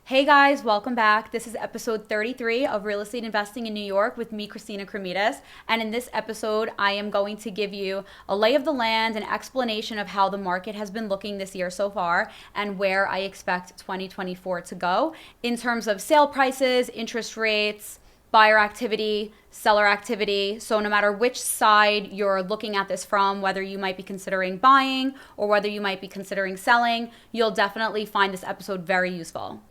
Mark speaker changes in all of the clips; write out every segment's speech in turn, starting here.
Speaker 1: Hey guys, welcome back. This is episode 33 of Real Estate Investing in New York with me, Christina Cremidas. And in this episode, I am going to give you a lay of the land, an explanation of how the market has been looking this year so far, and where I expect 2024 to go in terms of sale prices, interest rates, buyer activity, seller activity. So no matter which side you're looking at this from, whether you might be considering buying or whether you might be considering selling, you'll definitely find this episode very useful.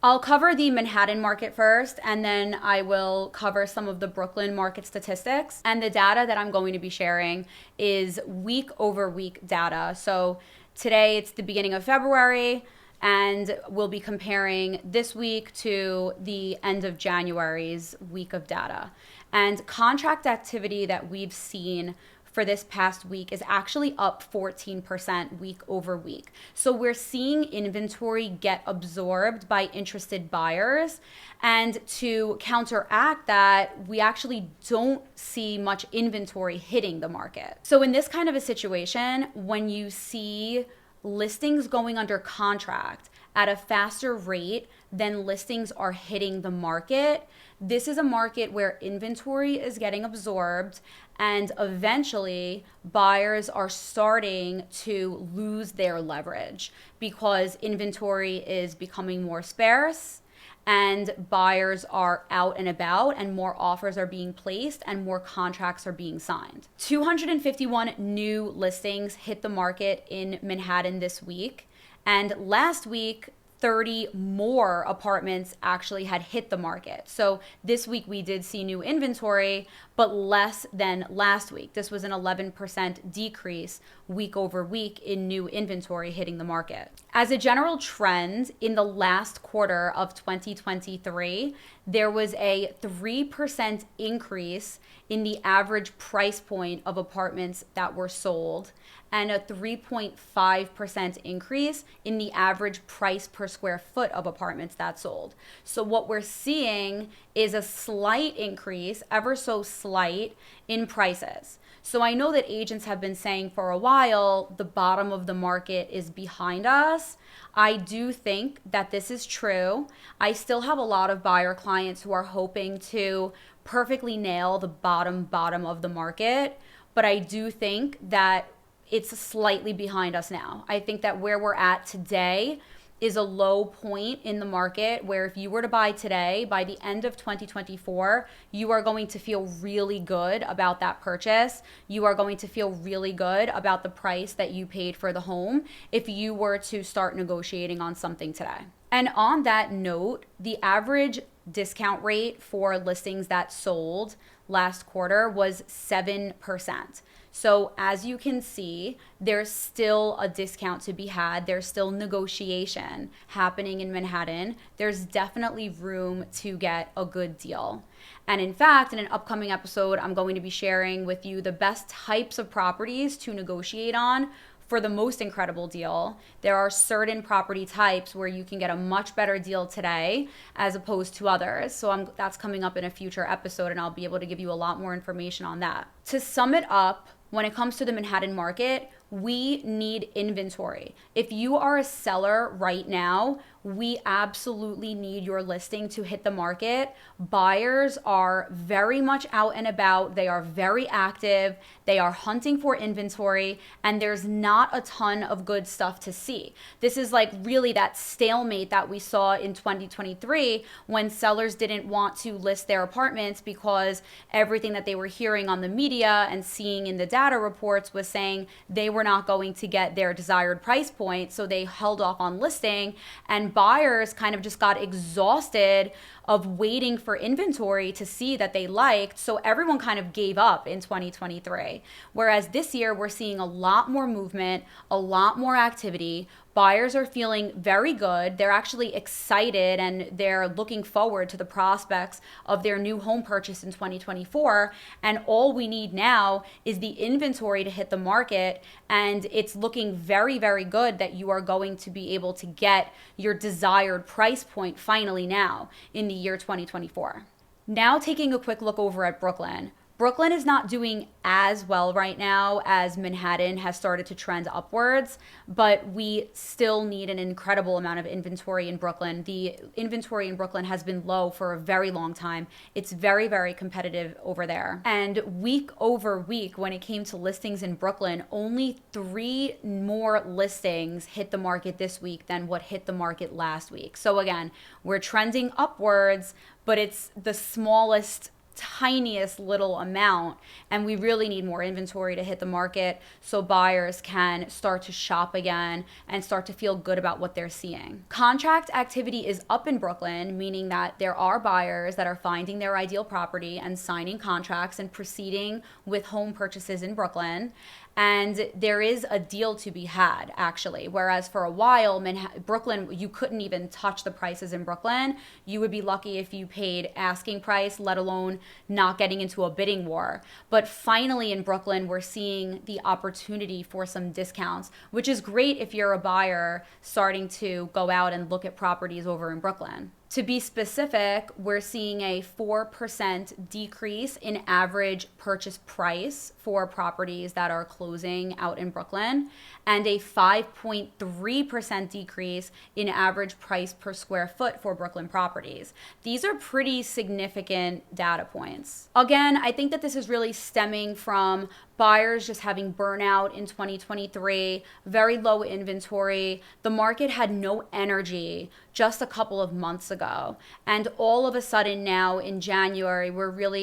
Speaker 1: I'll cover the Manhattan market first, and then I will cover some of the Brooklyn market statistics. And the data that I'm going to be sharing is week over week data. So today it's the beginning of February, and we'll be comparing this week to the end of January's week of data. And contract activity that we've seen for this past week is actually up 14% week over week. So we're seeing inventory get absorbed by interested buyers. And to counteract that, we actually don't see much inventory hitting the market. So in this kind of a situation, when you see listings going under contract at a faster rate than listings are hitting the market, this is a market where inventory is getting absorbed, and eventually buyers are starting to lose their leverage because inventory is becoming more sparse and buyers are out and about and more offers are being placed and more contracts are being signed. 251 new listings hit the market in Manhattan this week, and last week 30 more apartments actually had hit the market. So this week we did see new inventory, but less than last week. This was an 11% decrease week over week in new inventory hitting the market. As a general trend, in the last quarter of 2023, there was a 3% increase in the average price point of apartments that were sold, and a 3.5% increase in the average price per square foot of apartments that sold. So what we're seeing is a slight increase, ever so slight, in prices. So I know that agents have been saying for a while the bottom of the market is behind us. I do think that this is true. I still have a lot of buyer clients who are hoping to perfectly nail the bottom of the market, but I do think that it's slightly behind us now. I think that where we're at today is a low point in the market where if you were to buy today, by the end of 2024, you are going to feel really good about that purchase. You are going to feel really good about the price that you paid for the home if you were to start negotiating on something today. And on that note, the average discount rate for listings that sold last quarter was 7%. So as you can see, there's still a discount to be had. There's still negotiation happening in Manhattan. There's definitely room to get a good deal. And in fact, in an upcoming episode, I'm going to be sharing with you the best types of properties to negotiate on for the most incredible deal. There are certain property types where you can get a much better deal today as opposed to others. So that's coming up in a future episode, and I'll be able to give you a lot more information on that. To sum it up, when it comes to the Manhattan market, we need inventory. If you are a seller right now, we absolutely need your listing to hit the market. Buyers are very much out and about. They are very active. They are hunting for inventory, and there's not a ton of good stuff to see. This is like really that stalemate that we saw in 2023 when sellers didn't want to list their apartments because everything that they were hearing on the media and seeing in the data reports was saying they were not going to get their desired price point, so they held off on listing, and buyers kind of just got exhausted of waiting for inventory to see that they liked. So everyone kind of gave up in 2023. Whereas this year, we're seeing a lot more movement, a lot more activity. Buyers are feeling very good. They're actually excited and they're looking forward to the prospects of their new home purchase in 2024. And all we need now is the inventory to hit the market. And it's looking very, very good that you are going to be able to get your desired price point finally now in the year 2024. Now taking a quick look over at Brooklyn. Brooklyn is not doing as well right now as Manhattan has started to trend upwards, but we still need an incredible amount of inventory in Brooklyn. The inventory in Brooklyn has been low for a very long time. It's very, very competitive over there. And week over week, when it came to listings in Brooklyn, only 3 more listings hit the market this week than what hit the market last week. So again, we're trending upwards, but it's the smallest tiniest little amount, and we really need more inventory to hit the market so buyers can start to shop again and start to feel good about what they're seeing. Contract activity is up in Brooklyn, meaning that there are buyers that are finding their ideal property and signing contracts and proceeding with home purchases in Brooklyn. And there is a deal to be had, actually. Whereas for a while, Brooklyn, you couldn't even touch the prices in Brooklyn. You would be lucky if you paid asking price, let alone not getting into a bidding war. But finally in Brooklyn, we're seeing the opportunity for some discounts, which is great if you're a buyer starting to go out and look at properties over in Brooklyn. To be specific, we're seeing a 4% decrease in average purchase price for properties that are closing out in Brooklyn, and a 5.3% decrease in average price per square foot for Brooklyn properties. These are pretty significant data points. Again, I think that this is really stemming from buyers just having burnout in 2023, very low inventory. The market had no energy just a couple of months ago. And all of a sudden now in January,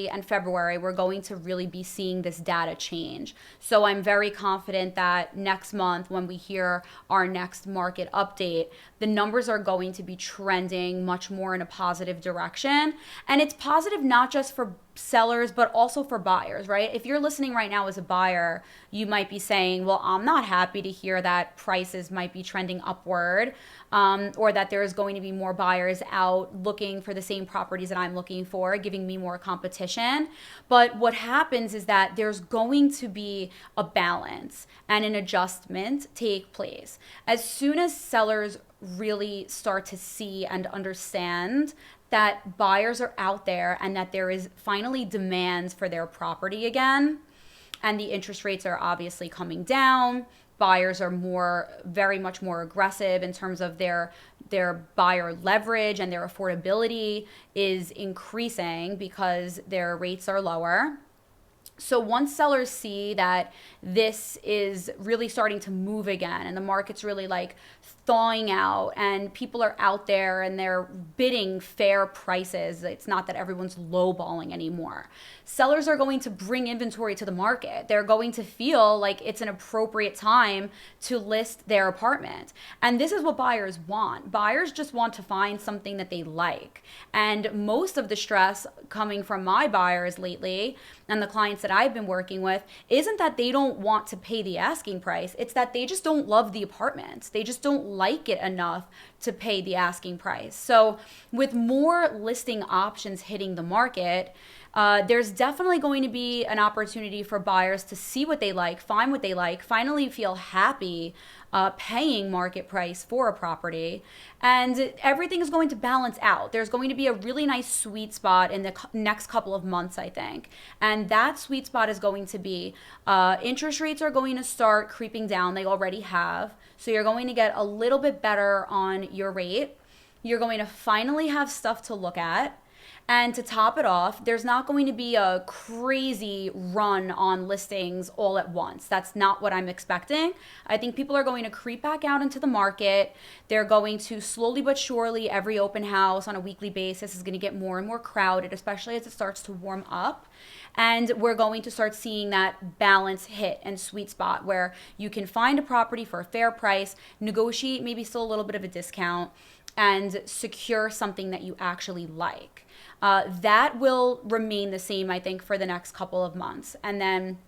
Speaker 1: and February, we're going to really be seeing this data change. So I'm very confident that next month when we hear our next market update, the numbers are going to be trending much more in a positive direction. And it's positive not just for sellers, but also for buyers, right? If you're listening right now as a buyer, you might be saying, well, I'm not happy to hear that prices might be trending upward, or that there is going to be more buyers out looking for the same properties that I'm looking for, giving me more competition. But what happens is that there's going to be a balance and an adjustment take place. As soon as sellers really start to see and understand that buyers are out there and that there is finally demands for their property again, and the interest rates are obviously coming down, buyers are very much more aggressive in terms of their buyer leverage, and their affordability is increasing because their rates are lower. So once sellers see that this is really starting to move again and the market's really like thawing out and people are out there and they're bidding fair prices, it's not that everyone's lowballing anymore. Sellers are going to bring inventory to the market. They're going to feel like it's an appropriate time to list their apartment. And this is what buyers want. Buyers just want to find something that they like. And most of the stress coming from my buyers lately and the clients that I've been working with isn't that they don't want to pay the asking price. It's that they just don't love the apartment. They just don't like it enough to pay the asking price. So with more listing options hitting the market, there's definitely going to be an opportunity for buyers to see what they like, find what they like, finally feel happy paying market price for a property, and everything is going to balance out. There's going to be a really nice sweet spot in the next couple of months, I think. And that sweet spot is going to be interest rates are going to start creeping down. They already have. So you're going to get a little bit better on your rate. You're going to finally have stuff to look at. And to top it off, there's not going to be a crazy run on listings all at once. That's not what I'm expecting. I think people are going to creep back out into the market. They're going to slowly but surely, every open house on a weekly basis is going to get more and more crowded, especially as it starts to warm up. And we're going to start seeing that balance hit and sweet spot where you can find a property for a fair price, negotiate maybe still a little bit of a discount, and secure something that you actually like. That will remain the same, I think, for the next couple of months. And then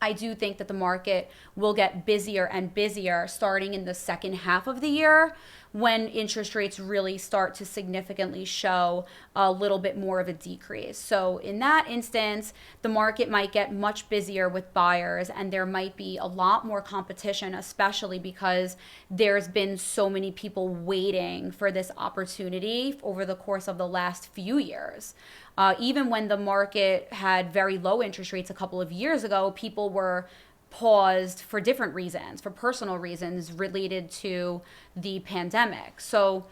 Speaker 1: I do think that the market will get busier and busier starting in the second half of the year, when interest rates really start to significantly show a little bit more of a decrease. So in that instance, the market might get much busier with buyers, and there might be a lot more competition, especially because there's been so many people waiting for this opportunity over the course of the last few years. Even when the market had very low interest rates a couple of years ago, people were paused for different reasons, for personal reasons related to the pandemic. So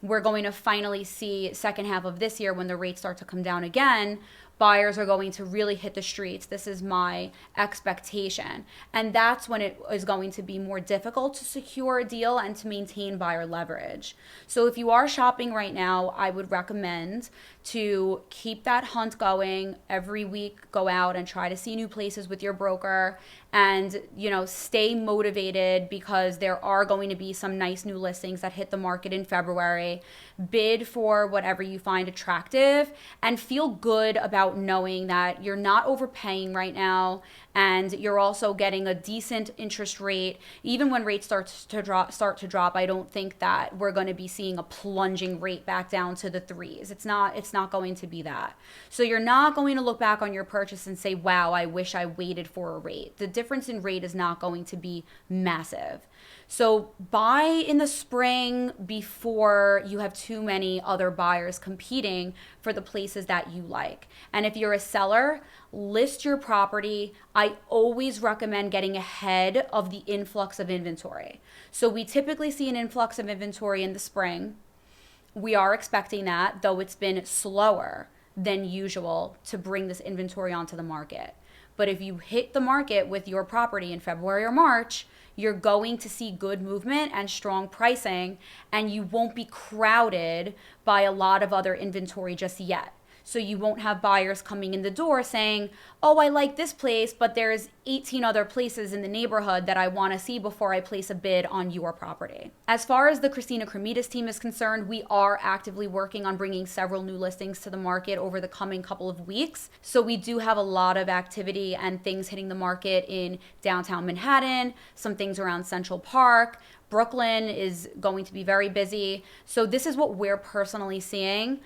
Speaker 1: we're going to finally see second half of this year, when the rates start to come down again, buyers are going to really hit the streets. This is my expectation. And that's when it is going to be more difficult to secure a deal and to maintain buyer leverage. So if you are shopping right now, I would recommend to keep that hunt going. Every week, go out and try to see new places with your broker, and stay motivated, because there are going to be some nice new listings that hit the market in February. Bid for whatever you find attractive, and feel good about knowing that you're not overpaying right now, and you're also getting a decent interest rate. Even when rates start to drop, I don't think that we're going to be seeing a plunging rate back down to the threes. It's not going to be that. So you're not going to look back on your purchase and say, wow, I wish I waited for a rate. The difference in rate is not going to be massive. So buy in the spring before you have too many other buyers competing for the places that you like. And if you're a seller, list your property. I always recommend getting ahead of the influx of inventory. So we typically see an influx of inventory in the spring. We are expecting that, though it's been slower than usual to bring this inventory onto the market. But if you hit the market with your property in February or March, you're going to see good movement and strong pricing, and you won't be crowded by a lot of other inventory just yet. So you won't have buyers coming in the door saying, oh, I like this place, but there's 18 other places in the neighborhood that I want to see before I place a bid on your property. As far as the Christina Cremidas team is concerned, we are actively working on bringing several new listings to the market over the coming couple of weeks. So we do have a lot of activity and things hitting the market in downtown Manhattan, some things around Central Park. Brooklyn is going to be very busy. So this is what we're personally seeing.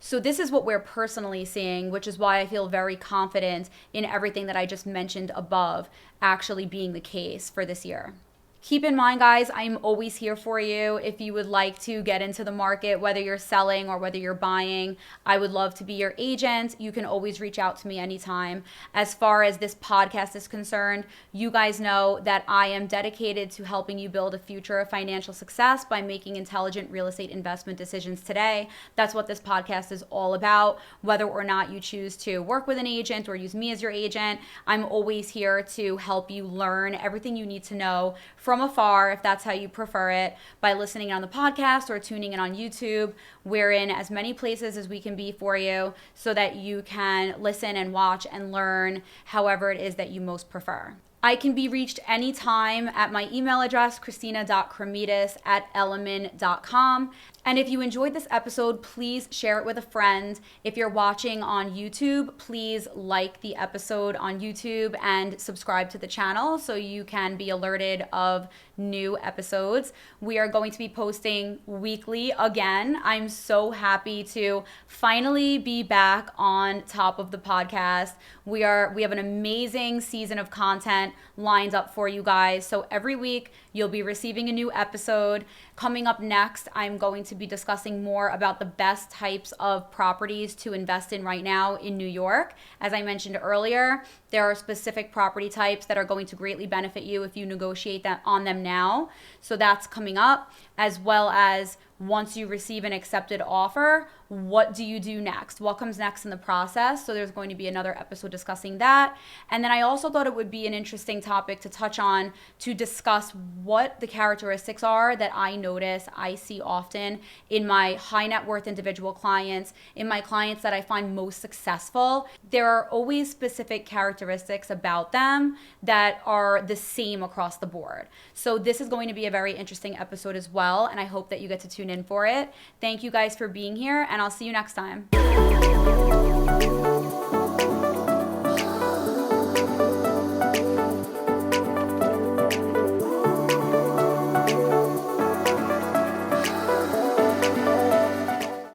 Speaker 1: Which is why I feel very confident in everything that I just mentioned above actually being the case for this year. Keep in mind, guys, I'm always here for you. If you would like to get into the market, whether you're selling or whether you're buying, I would love to be your agent. You can always reach out to me anytime. As far as this podcast is concerned, you guys know that I am dedicated to helping you build a future of financial success by making intelligent real estate investment decisions today. That's what this podcast is all about. Whether or not you choose to work with an agent or use me as your agent, I'm always here to help you learn everything you need to know from afar, if that's how you prefer it, by listening on the podcast or tuning in on YouTube. We're in as many places as we can be for you, so that you can listen and watch and learn however it is that you most prefer. I can be reached anytime at my email address, christina.cremidas@elliman.com. And if you enjoyed this episode, please share it with a friend. If you're watching on YouTube, please like the episode on YouTube and subscribe to the channel so you can be alerted of new episodes. We are going to be posting weekly again. I'm so happy to finally be back on top of the podcast. We have an amazing season of content lined up for you guys. So every week you'll be receiving a new episode. Coming up next, I'm going to be discussing more about the best types of properties to invest in right now in New York. As I mentioned earlier, there are specific property types that are going to greatly benefit you if you negotiate that on them now. So that's coming up, as well as once you receive an accepted offer, what do you do next? What comes next in the process? So there's going to be another episode discussing that. And then I also thought it would be an interesting topic to touch on, to discuss what the characteristics are that I notice, I see often in my high net worth individual clients, in my clients that I find most successful. There are always specific characteristics about them that are the same across the board. So this is going to be a very interesting episode as well, and I hope that you get to tune in for it. Thank you guys for being here, and I'll see you next time.